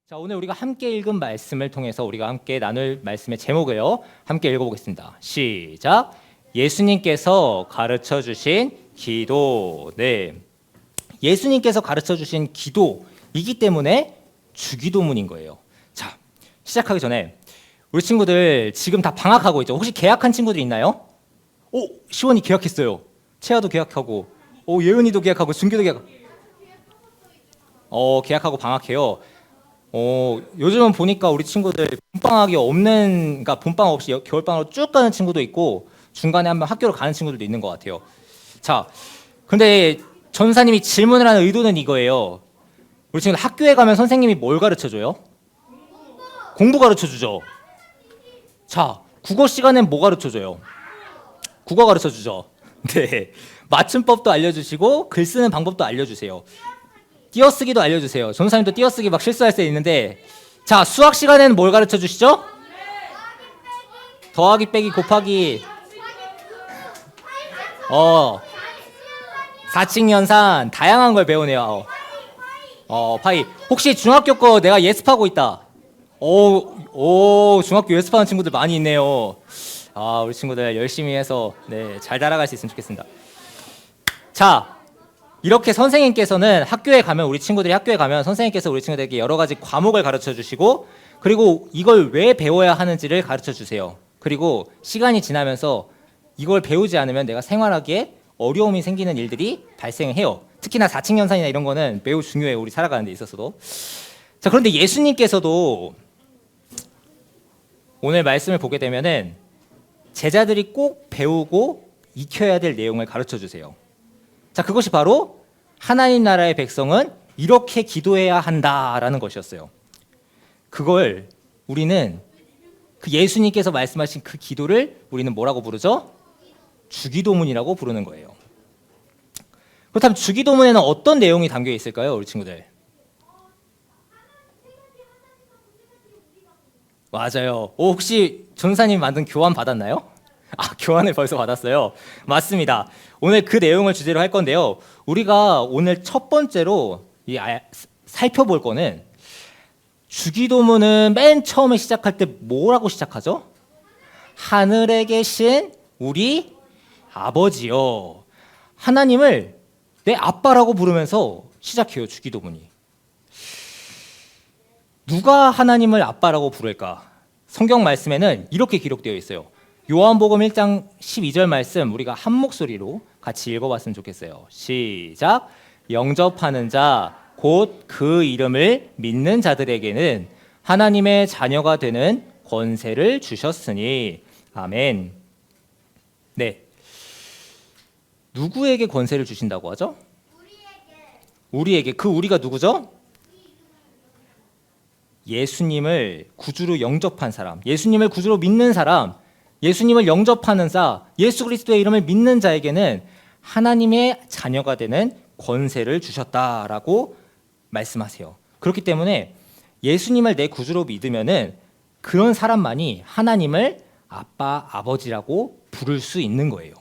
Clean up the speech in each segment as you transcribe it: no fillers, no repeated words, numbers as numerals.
자, 오늘 우리가 함께 읽은 말씀을 통해서 우리가 함께 나눌 말씀의 제목을요, 함께 읽어보겠습니다. 시작. 예수님께서 가르쳐 주신 기도. 네, 예수님께서 가르쳐 주신 기도이기 때문에 주기도문인 거예요. 자, 시작하기 전에 우리 친구들 지금 다 방학하고 있죠. 혹시 개학한 친구들 있나요? 오, 시원이 개학했어요. 채아도 개학하고, 오, 예은이도 개학하고, 준규도 개학하고 방학해요. 요즘은 보니까 우리 친구들 봄방학이 없는, 그러니까 봄방학 없이 겨울방학으로 쭉 가는 친구도 있고 중간에 한번 학교로 가는 친구들도 있는 것 같아요. 자, 근데 전사님이 질문을 하는 의도는 이거예요. 우리 친구들 학교에 가면 선생님이 뭘 가르쳐줘요? 공부 가르쳐주죠. 자, 국어 시간엔 뭐 가르쳐줘요? 국어 가르쳐주죠. 네, 맞춤법도 알려주시고 글 쓰는 방법도 알려주세요. 띄어쓰기도 알려주세요. 전사님도 띄어쓰기 막 실수할 때 있는데, 자, 수학 시간에는 뭘 가르쳐 주시죠? 더하기 빼기 곱하기, 사칙연산, 다양한 걸 배우네요. 파이. 혹시 중학교 거 내가 예습하고 있다. 중학교 예습하는 친구들 많이 있네요. 우리 친구들 열심히 해서 네, 잘 따라갈 수 있으면 좋겠습니다. 자, 이렇게 선생님께서는 학교에 가면, 우리 친구들이 학교에 가면 선생님께서 우리 친구들에게 여러 가지 과목을 가르쳐 주시고, 그리고 이걸 왜 배워야 하는지를 가르쳐 주세요. 그리고 시간이 지나면서 이걸 배우지 않으면 내가 생활하기에 어려움이 생기는 일들이 발생해요. 특히나 사칙연산이나 이런 거는 매우 중요해요. 우리 살아가는 데 있어서도. 자, 그런데 예수님께서도 오늘 말씀을 보게 되면은 제자들이 꼭 배우고 익혀야 될 내용을 가르쳐 주세요. 자, 그것이 바로 하나님 나라의 백성은 이렇게 기도해야 한다라는 것이었어요. 그걸 우리는 그 예수님께서 말씀하신 그 기도를 우리는 뭐라고 부르죠? 주기도문이라고 부르는 거예요. 그렇다면 주기도문에는 어떤 내용이 담겨 있을까요, 우리 친구들? 맞아요. 혹시 전사님 만든 교환 받았나요? 교환을 벌써 받았어요. 맞습니다. 오늘 그 내용을 주제로 할 건데요. 우리가 오늘 첫 번째로 살펴볼 거는, 주기도문은 맨 처음에 시작할 때 뭐라고 시작하죠? 하늘에 계신 우리 아버지요. 하나님을 내 아빠라고 부르면서 시작해요, 주기도문이. 누가 하나님을 아빠라고 부를까? 성경 말씀에는 이렇게 기록되어 있어요. 요한복음 1장 12절 말씀 우리가 한 목소리로 같이 읽어봤으면 좋겠어요. 시작. 영접하는 자, 곧 그 이름을 믿는 자들에게는 하나님의 자녀가 되는 권세를 주셨으니. 아멘. 네. 누구에게 권세를 주신다고 하죠? 우리에게. 그 우리가 누구죠? 예수님을 구주로 영접한 사람, 예수님을 구주로 믿는 사람, 예수님을 영접하는 자, 예수 그리스도의 이름을 믿는 자에게는 하나님의 자녀가 되는 권세를 주셨다라고 말씀하세요. 그렇기 때문에 예수님을 내 구주로 믿으면은 그런 사람만이 하나님을 아빠, 아버지라고 부를 수 있는 거예요.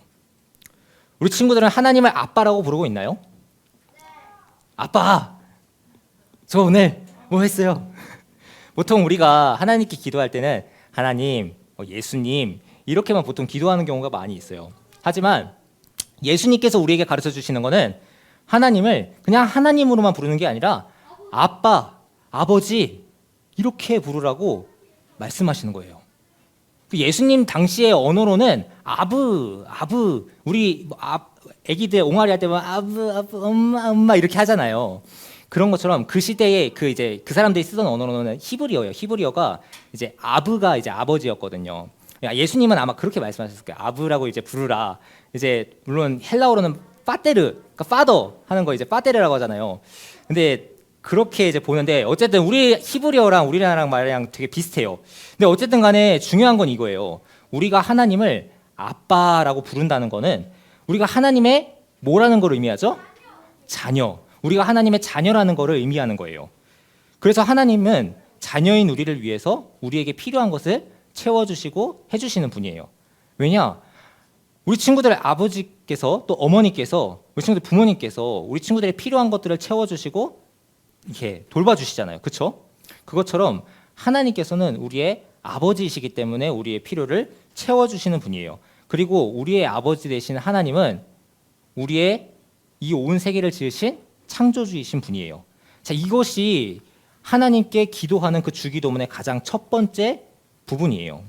우리 친구들은 하나님을 아빠라고 부르고 있나요? 아빠, 저 오늘 뭐 했어요? 보통 우리가 하나님께 기도할 때는 하나님, 예수님 이렇게만 보통 기도하는 경우가 많이 있어요. 하지만 예수님께서 우리에게 가르쳐 주시는 것은 하나님을 그냥 하나님으로만 부르는 게 아니라 아빠, 아버지 이렇게 부르라고 말씀하시는 거예요. 예수님 당시의 언어로는 아브, 우리 애기들 옹알이 할 때 보면 아브, 엄마 이렇게 하잖아요. 그런 것처럼 그 시대에 그 사람들이 쓰던 언어로는 히브리어예요. 히브리어가 이제 아브가 이제 아버지였거든요. 예수님은 아마 그렇게 말씀하셨을 거예요. 아브라고 이제 부르라. 이제 물론 헬라어로는 파테르, 그러니까 파더 하는 거 이제 파테르라고 하잖아요. 근데 그렇게 이제 보는데 어쨌든 우리 히브리어랑 우리나라랑 말이랑 되게 비슷해요. 근데 어쨌든 간에 중요한 건 이거예요. 우리가 하나님을 아빠라고 부른다는 거는 우리가 하나님의 뭐라는 걸 의미하죠? 자녀. 우리가 하나님의 자녀라는 것을 의미하는 거예요. 그래서 하나님은 자녀인 우리를 위해서 우리에게 필요한 것을 채워주시고 해주시는 분이에요. 왜냐? 우리 친구들의 아버지께서 또 어머니께서 우리 친구들 부모님께서 우리 친구들의 필요한 것들을 채워주시고 이렇게 돌봐주시잖아요. 그렇죠? 그것처럼 하나님께서는 우리의 아버지이시기 때문에 우리의 필요를 채워주시는 분이에요. 그리고 우리의 아버지 되신 하나님은 우리의 이 온 세계를 지으신 창조주이신 분이에요. 자, 이것이 하나님께 기도하는 그 주기도문의 가장 첫 번째 부분이에요.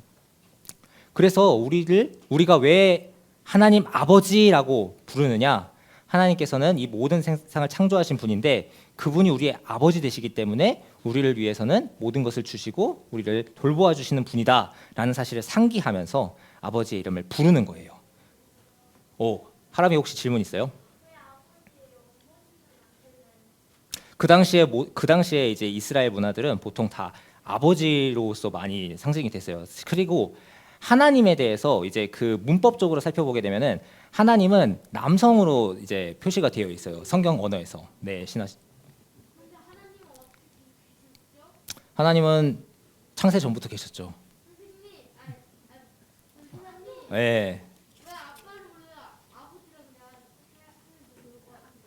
그래서 우리가 왜 하나님 아버지라고 부르느냐? 하나님께서는 이 모든 세상을 창조하신 분인데 그분이 우리의 아버지 되시기 때문에 우리를 위해서는 모든 것을 주시고 우리를 돌보아 주시는 분이다라는 사실을 상기하면서 아버지의 이름을 부르는 거예요. 하람이 혹시 질문 있어요? 그 당시에 이제 이스라엘 문화들은 보통 다 아버지로서 많이 상징이 됐어요. 그리고 하나님에 대해서 이제 그 문법적으로 살펴보게 되면은 하나님은 남성으로 이제 표시가 되어 있어요. 성경 언어에서. 네, 하나님은 창세 전부터 계셨죠. 네.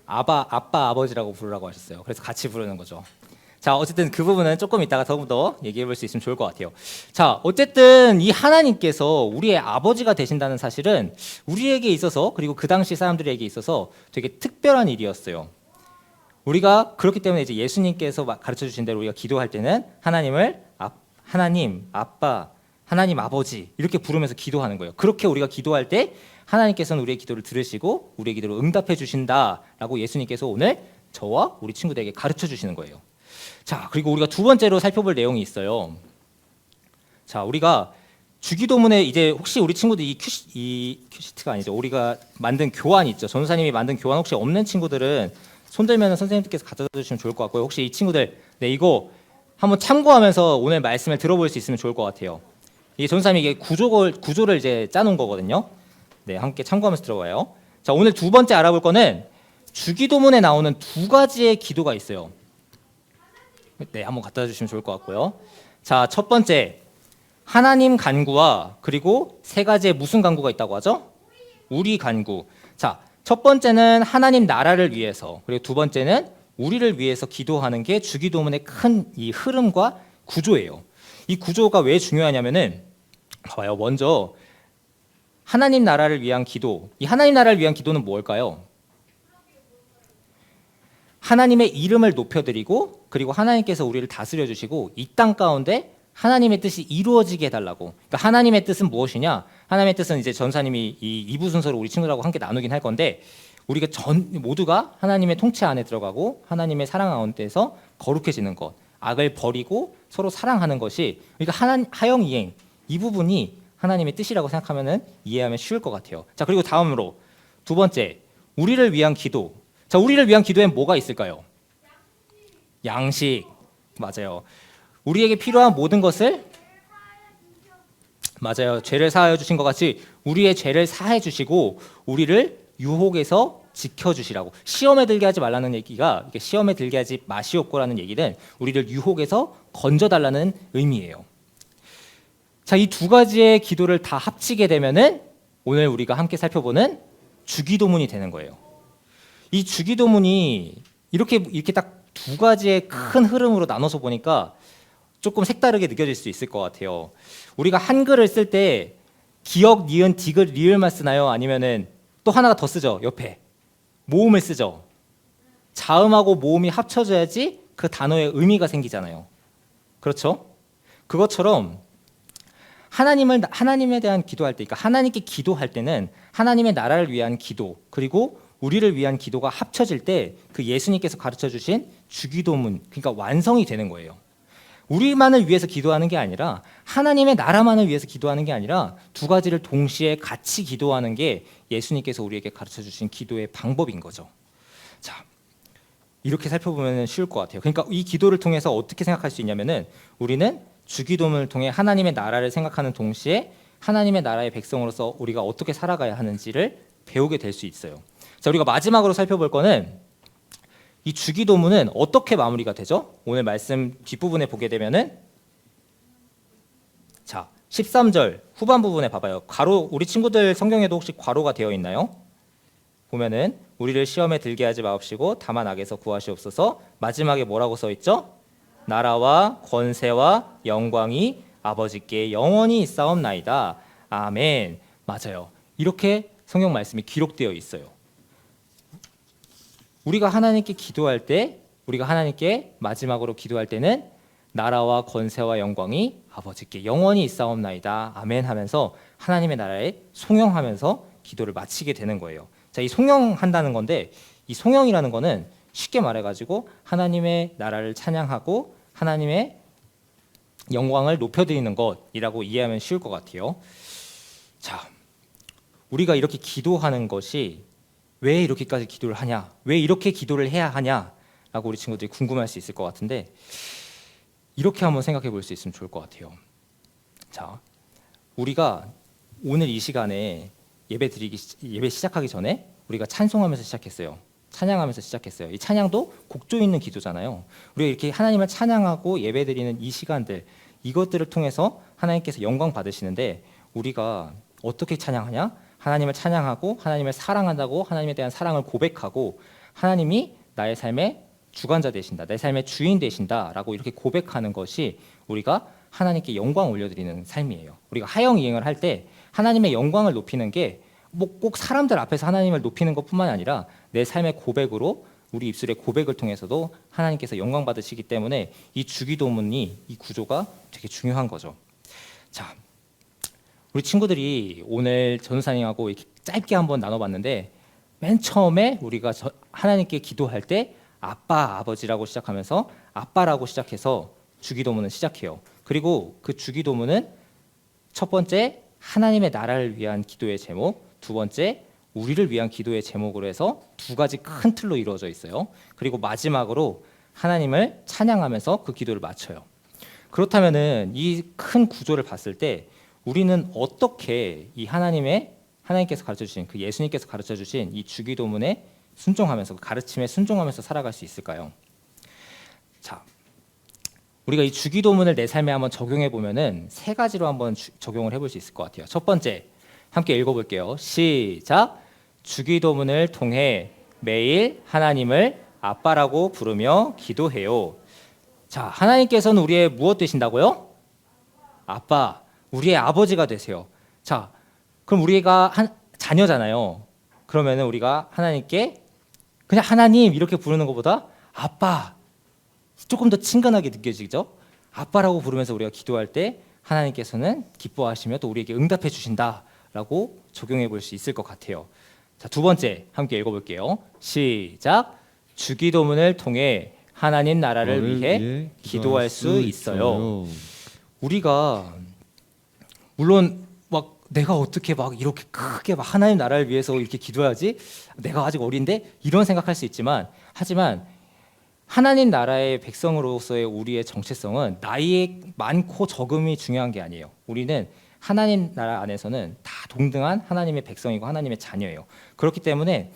아빠 아버지라고 부르라고 하셨어요. 그래서 같이 부르는 거죠. 자, 어쨌든 그 부분은 조금 이따가 더 얘기해 볼 수 있으면 좋을 것 같아요. 자, 어쨌든 이 하나님께서 우리의 아버지가 되신다는 사실은 우리에게 있어서 그리고 그 당시 사람들에게 있어서 되게 특별한 일이었어요. 우리가 그렇기 때문에 이제 예수님께서 가르쳐 주신 대로 우리가 기도할 때는 하나님을 하나님, 아빠, 하나님 아버지 이렇게 부르면서 기도하는 거예요. 그렇게 우리가 기도할 때 하나님께서는 우리의 기도를 들으시고 우리의 기도를 응답해 주신다라고 예수님께서 오늘 저와 우리 친구들에게 가르쳐 주시는 거예요. 자, 그리고 우리가 두 번째로 살펴볼 내용이 있어요. 자, 우리가 주기도문에 이제 혹시 우리 친구들 이 큐시트가 아니죠. 우리가 만든 교환 있죠. 전도사님이 만든 교환 혹시 없는 친구들은 손 들면 선생님께서 갖다 주시면 좋을 것 같고요. 혹시 이 친구들 이거 한번 참고하면서 오늘 말씀을 들어볼 수 있으면 좋을 것 같아요. 이게 전도사님이 이게 구조를 이제 짜놓은 거거든요. 네, 함께 참고하면서 들어봐요. 자, 오늘 두 번째 알아볼 거는 주기도문에 나오는 두 가지의 기도가 있어요. 네, 한번 갖다 주시면 좋을 것 같고요. 자, 첫 번째 하나님 간구와 그리고 세 가지의 무슨 간구가 있다고 하죠? 우리 간구. 자, 첫 번째는 하나님 나라를 위해서, 그리고 두 번째는 우리를 위해서 기도하는 게 주기도문의 큰 이 흐름과 구조예요. 이 구조가 왜 중요하냐면은 봐봐요. 먼저 하나님 나라를 위한 기도. 이 하나님 나라를 위한 기도는 뭘까요? 하나님의 이름을 높여드리고 그리고 하나님께서 우리를 다스려 주시고 이 땅 가운데 하나님의 뜻이 이루어지게 해달라고. 그러니까 하나님의 뜻은 무엇이냐? 하나님의 뜻은 이제 전사님이 이 2부 순서로 우리 친구들하고 함께 나누긴 할 건데 우리가 모두가 하나님의 통치 안에 들어가고 하나님의 사랑 가운데서 거룩해지는 것, 악을 버리고 서로 사랑하는 것이 그러니까 하영이행 이 부분이 하나님의 뜻이라고 생각하면은 이해하면 쉬울 것 같아요. 자, 그리고 다음으로 두 번째 우리를 위한 기도. 자, 우리를 위한 기도엔 뭐가 있을까요? 양식. 맞아요. 우리에게 필요한 모든 것을 맞아요. 죄를 사하여 주신 것 같이 우리의 죄를 사해 주시고 우리를 유혹에서 지켜주시라고. 시험에 들게 하지 말라는 얘기가 이게 시험에 들게 하지 마시옵고라는 얘기는 우리를 유혹에서 건져달라는 의미예요. 자, 이 두 가지의 기도를 다 합치게 되면은 오늘 우리가 함께 살펴보는 주기도문이 되는 거예요. 이 주기도문이 이렇게 딱 두 가지의 큰 흐름으로 나눠서 보니까 조금 색다르게 느껴질 수 있을 것 같아요. 우리가 한글을 쓸 때 기역, 니은, 디귿, 리을만 쓰나요? 아니면은 또 하나가 더 쓰죠. 옆에 모음을 쓰죠. 자음하고 모음이 합쳐져야지 그 단어의 의미가 생기잖아요. 그렇죠? 그것처럼 하나님에 대한 기도할 때, 그러니까 하나님께 기도할 때는 하나님의 나라를 위한 기도 그리고 우리를 위한 기도가 합쳐질 때 그 예수님께서 가르쳐 주신 주기도문, 그러니까 완성이 되는 거예요. 우리만을 위해서 기도하는 게 아니라 하나님의 나라만을 위해서 기도하는 게 아니라 두 가지를 동시에 같이 기도하는 게 예수님께서 우리에게 가르쳐 주신 기도의 방법인 거죠. 자, 이렇게 살펴보면 쉬울 것 같아요. 그러니까 이 기도를 통해서 어떻게 생각할 수 있냐면은 우리는 주기도문을 통해 하나님의 나라를 생각하는 동시에 하나님의 나라의 백성으로서 우리가 어떻게 살아가야 하는지를 배우게 될 수 있어요. 자, 우리가 마지막으로 살펴볼 거는 이 주기도문은 어떻게 마무리가 되죠? 오늘 말씀 뒷부분에 보게 되면은 자, 13절 후반 부분에 봐봐요. 괄호, 우리 친구들 성경에도 혹시 괄호가 되어 있나요? 보면은 우리를 시험에 들게 하지 마옵시고 다만 악에서 구하시옵소서. 마지막에 뭐라고 써 있죠? 나라와 권세와 영광이 아버지께 영원히 있사옵나이다. 아멘. 맞아요. 이렇게 성경 말씀이 기록되어 있어요. 우리가 하나님께 기도할 때, 우리가 하나님께 마지막으로 기도할 때는 나라와 권세와 영광이 아버지께 영원히 있사옵나이다. 아멘 하면서 하나님의 나라에 송영하면서 기도를 마치게 되는 거예요. 자, 이 송영한다는 건데, 이 송영이라는 거는 쉽게 말해가지고 하나님의 나라를 찬양하고 하나님의 영광을 높여드리는 것이라고 이해하면 쉬울 것 같아요. 자, 우리가 이렇게 기도하는 것이 왜 이렇게까지 기도를 하냐, 왜 이렇게 기도를 해야 하냐라고 우리 친구들이 궁금할 수 있을 것 같은데, 이렇게 한번 생각해 볼 수 있으면 좋을 것 같아요. 자, 우리가 오늘 이 시간에 예배 시작하기 전에 우리가 찬송하면서 시작했어요. 찬양하면서 시작했어요. 이 찬양도 곡조 있는 기도잖아요. 우리가 이렇게 하나님을 찬양하고 예배드리는 이 시간들, 이것들을 통해서 하나님께서 영광 받으시는데, 우리가 어떻게 찬양하냐? 하나님을 찬양하고 하나님을 사랑한다고 하나님에 대한 사랑을 고백하고 하나님이 나의 삶의 주관자 되신다, 내 삶의 주인 되신다라고 이렇게 고백하는 것이 우리가 하나님께 영광 올려드리는 삶이에요. 우리가 하영이행을 할 때 하나님의 영광을 높이는 게 뭐 꼭 사람들 앞에서 하나님을 높이는 것뿐만 아니라 내 삶의 고백으로, 우리 입술의 고백을 통해서도 하나님께서 영광 받으시기 때문에 이 주기도문이, 이 구조가 되게 중요한 거죠. 자, 우리 친구들이 오늘 전도사님하고 이렇게 짧게 한번 나눠봤는데, 맨 처음에 우리가 하나님께 기도할 때 아빠, 아버지라고 시작하면서 아빠라고 시작해서 주기도문을 시작해요. 그리고 그 주기도문은 첫 번째 하나님의 나라를 위한 기도의 제목, 두 번째 우리를 위한 기도의 제목으로 해서 두 가지 큰 틀로 이루어져 있어요. 그리고 마지막으로 하나님을 찬양하면서 그 기도를 마쳐요. 그렇다면은 이 큰 구조를 봤을 때 우리는 어떻게 이 하나님께서 가르쳐 주신, 그 예수님께서 가르쳐 주신 이 주기도문에 순종하면서, 그 가르침에 순종하면서 살아갈 수 있을까요? 자, 우리가 이 주기도문을 내 삶에 한번 적용해 보면은 세 가지로 한번 적용을 해볼 수 있을 것 같아요. 첫 번째, 함께 읽어볼게요. 시작. 주기도문을 통해 매일 하나님을 아빠라고 부르며 기도해요. 자, 하나님께서는 우리의 무엇 되신다고요? 아빠, 우리의 아버지가 되세요. 자, 그럼 우리가 자녀잖아요. 그러면은 우리가 하나님께 그냥 하나님 이렇게 부르는 것보다 아빠, 조금 더 친근하게 느껴지죠? 아빠라고 부르면서 우리가 기도할 때 하나님께서는 기뻐하시며 또 우리에게 응답해 주신다라고 적용해 볼 수 있을 것 같아요. 자, 두 번째 함께 읽어볼게요. 시작. 주기도문을 통해 하나님 나라를 위해 기도할 수 있어요. 우리가 물론 막 내가 어떻게 막 이렇게 크게 막 하나님 나라를 위해서 이렇게 기도해야지, 내가 아직 어린데, 이런 생각할 수 있지만, 하지만 하나님 나라의 백성으로서의 우리의 정체성은 나이 많고 적음이 중요한 게 아니에요. 우리는 하나님 나라 안에서는 다 동등한 하나님의 백성이고 하나님의 자녀예요. 그렇기 때문에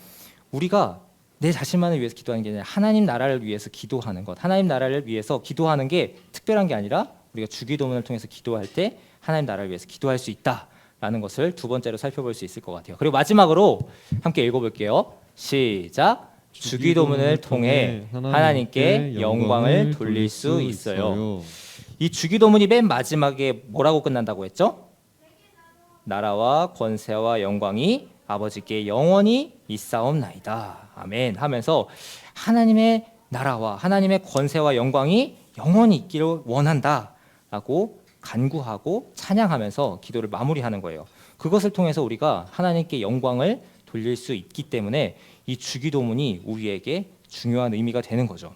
우리가 내 자신만을 위해서 기도하는 게 아니라 하나님 나라를 위해서 기도하는 것, 하나님 나라를 위해서 기도하는 게 특별한 게 아니라 우리가 주기도문을 통해서 기도할 때 하나님 나라를 위해서 기도할 수 있다라는 것을 두 번째로 살펴볼 수 있을 것 같아요. 그리고 마지막으로 함께 읽어볼게요. 시작. 주기도문을 통해 하나님께 영광을 돌릴 수 있어요. 이 주기도문이 맨 마지막에 뭐라고 끝난다고 했죠? 나라와 권세와 영광이 아버지께 영원히 있사옵나이다. 아멘 하면서 하나님의 나라와 하나님의 권세와 영광이 영원히 있기를 원한다라고 간구하고 찬양하면서 기도를 마무리하는 거예요. 그것을 통해서 우리가 하나님께 영광을 돌릴 수 있기 때문에 이 주기도문이 우리에게 중요한 의미가 되는 거죠.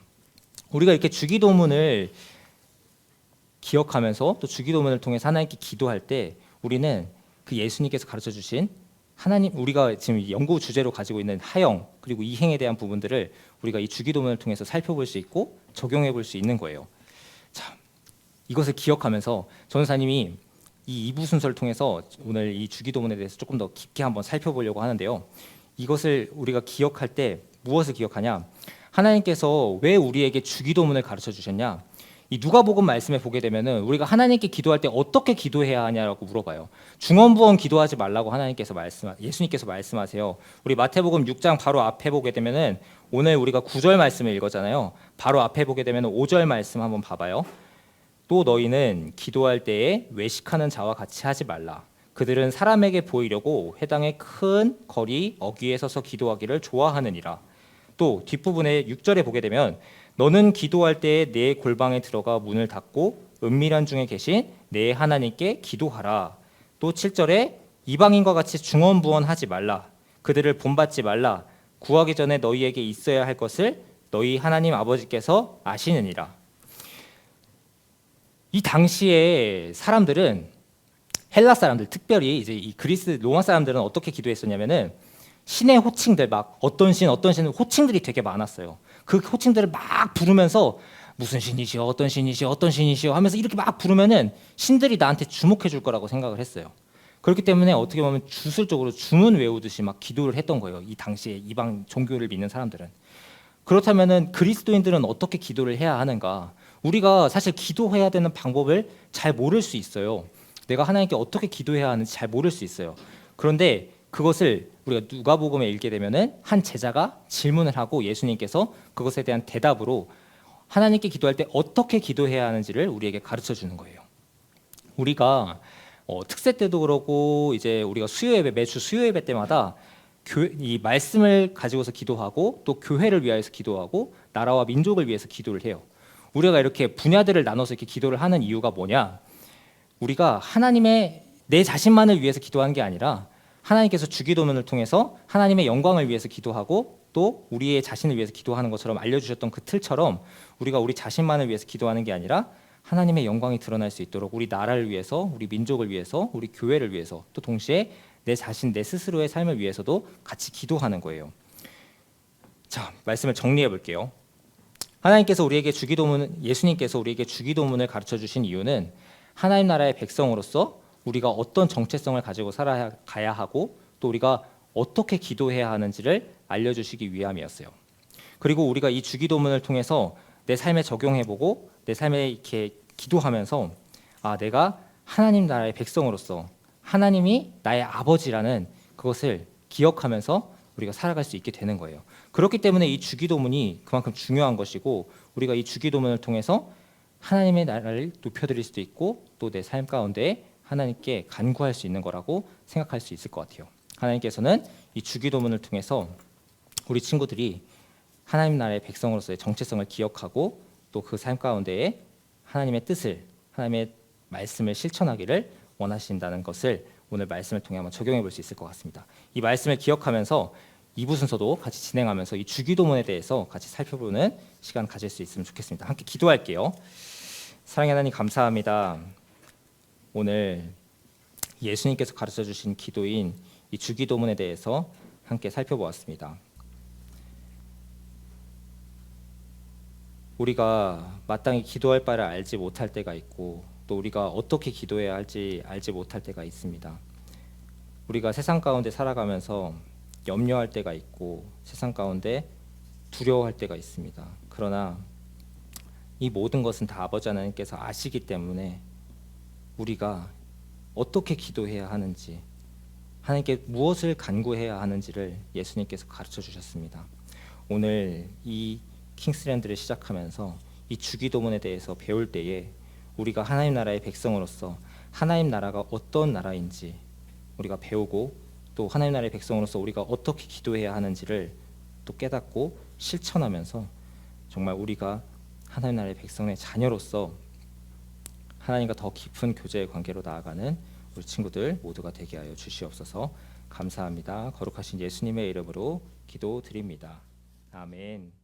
우리가 이렇게 주기도문을 기억하면서 또 주기도문을 통해서 하나님께 기도할 때 우리는 그 예수님께서 가르쳐 주신 하나님, 우리가 지금 연구 주제로 가지고 있는 하영 그리고 이행에 대한 부분들을 우리가 이 주기도문을 통해서 살펴볼 수 있고 적용해 볼 수 있는 거예요. 자, 이것을 기억하면서 전도사님이 이 2부 순서를 통해서 오늘 이 주기도문에 대해서 조금 더 깊게 한번 살펴보려고 하는데요. 이것을 우리가 기억할 때 무엇을 기억하냐? 하나님께서 왜 우리에게 주기도문을 가르쳐 주셨냐? 이 누가복음 말씀에 보게 되면은 우리가 하나님께 기도할 때 어떻게 기도해야 하냐라고 물어봐요. 중언부언 기도하지 말라고 예수님께서 말씀하세요. 우리 마태복음 6장 바로 앞에 보게 되면은 오늘 우리가 9절 말씀을 읽었잖아요. 바로 앞에 보게 되면 5절 말씀 한번 봐봐요. 또 너희는 기도할 때에 외식하는 자와 같이 하지 말라. 그들은 사람에게 보이려고 회당의 큰 거리 어귀에 서서 기도하기를 좋아하느니라. 또 뒷부분에 6절에 보게 되면 너는 기도할 때에 내 골방에 들어가 문을 닫고 은밀한 중에 계신 내 하나님께 기도하라. 또 7절에 이방인과 같이 중언부언하지 말라. 그들을 본받지 말라. 구하기 전에 너희에게 있어야 할 것을 너희 하나님 아버지께서 아시느니라. 이 당시에 사람들은 헬라 사람들, 특별히 이제 이 그리스 로마 사람들은 어떻게 기도했었냐면은 신의 호칭들, 막 어떤 신 호칭들이 되게 많았어요. 그 호칭들을 막 부르면서 무슨 신이시여, 어떤 신이시여, 어떤 신이시여 하면서 이렇게 막 부르면은 신들이 나한테 주목해 줄 거라고 생각을 했어요. 그렇기 때문에 어떻게 보면 주술적으로 주문 외우듯이 막 기도를 했던 거예요. 이 당시에 이방 종교를 믿는 사람들은. 그렇다면은 그리스도인들은 어떻게 기도를 해야 하는가? 우리가 사실 기도해야 되는 방법을 잘 모를 수 있어요. 내가 하나님께 어떻게 기도해야 하는지 잘 모를 수 있어요. 그런데 그것을 우리가 누가복음에 읽게 되면은 한 제자가 질문을 하고 예수님께서 그것에 대한 대답으로 하나님께 기도할 때 어떻게 기도해야 하는지를 우리에게 가르쳐 주는 거예요. 우리가 특세 때도 그러고 이제 우리가 매주 수요 예배 때마다 이 말씀을 가지고서 기도하고 또 교회를 위하여서 기도하고 나라와 민족을 위해서 기도를 해요. 우리가 이렇게 분야들을 나눠서 이렇게 기도를 하는 이유가 뭐냐? 우리가 하나님의 내 자신만을 위해서 기도하는 게 아니라 하나님께서 주기도문을 통해서 하나님의 영광을 위해서 기도하고 또 우리의 자신을 위해서 기도하는 것처럼 알려주셨던 그 틀처럼 우리가 우리 자신만을 위해서 기도하는 게 아니라 하나님의 영광이 드러날 수 있도록 우리 나라를 위해서, 우리 민족을 위해서, 우리 교회를 위해서 또 동시에 내 자신, 내 스스로의 삶을 위해서도 같이 기도하는 거예요. 자, 말씀을 정리해 볼게요. 예수님께서 우리에게 주기도문을 가르쳐 주신 이유는 하나님 나라의 백성으로서 우리가 어떤 정체성을 가지고 살아가야 하고 또 우리가 어떻게 기도해야 하는지를 알려주시기 위함이었어요. 그리고 우리가 이 주기도문을 통해서 내 삶에 적용해보고 내 삶에 이렇게 기도하면서 내가 하나님 나라의 백성으로서 하나님이 나의 아버지라는 그것을 기억하면서 우리가 살아갈 수 있게 되는 거예요. 그렇기 때문에 이 주기도문이 그만큼 중요한 것이고 우리가 이 주기도문을 통해서 하나님의 나라를 높여드릴 수도 있고 또 내 삶 가운데 하나님께 간구할 수 있는 거라고 생각할 수 있을 것 같아요. 하나님께서는 이 주기도문을 통해서 우리 친구들이 하나님 나라의 백성으로서의 정체성을 기억하고 또 그 삶 가운데에 하나님의 뜻을, 하나님의 말씀을 실천하기를 원하신다는 것을 오늘 말씀을 통해 한번 적용해 볼 수 있을 것 같습니다. 이 말씀을 기억하면서 2부 순서도 같이 진행하면서 이 주기도문에 대해서 같이 살펴보는 시간 가질 수 있으면 좋겠습니다. 함께 기도할게요. 사랑의 하나님 감사합니다. 오늘 예수님께서 가르쳐 주신 기도인 이 주기도문에 대해서 함께 살펴보았습니다. 우리가 마땅히 기도할 바를 알지 못할 때가 있고 또 우리가 어떻게 기도해야 할지 알지 못할 때가 있습니다. 우리가 세상 가운데 살아가면서 염려할 때가 있고 세상 가운데 두려워할 때가 있습니다. 그러나 이 모든 것은 다 아버지 하나님께서 아시기 때문에 우리가 어떻게 기도해야 하는지 하나님께 무엇을 간구해야 하는지를 예수님께서 가르쳐 주셨습니다. 오늘 이 킹스랜드를 시작하면서 이 주기도문에 대해서 배울 때에 우리가 하나님 나라의 백성으로서 하나님 나라가 어떤 나라인지 우리가 배우고 또 하나님 나라의 백성으로서 우리가 어떻게 기도해야 하는지를 또 깨닫고 실천하면서 정말 우리가 하나님 나라의 백성의 자녀로서 하나님과 더 깊은 교제의 관계로 나아가는 우리 친구들 모두가 되게 하여 주시옵소서. 감사합니다. 거룩하신 예수님의 이름으로 기도드립니다. 아멘.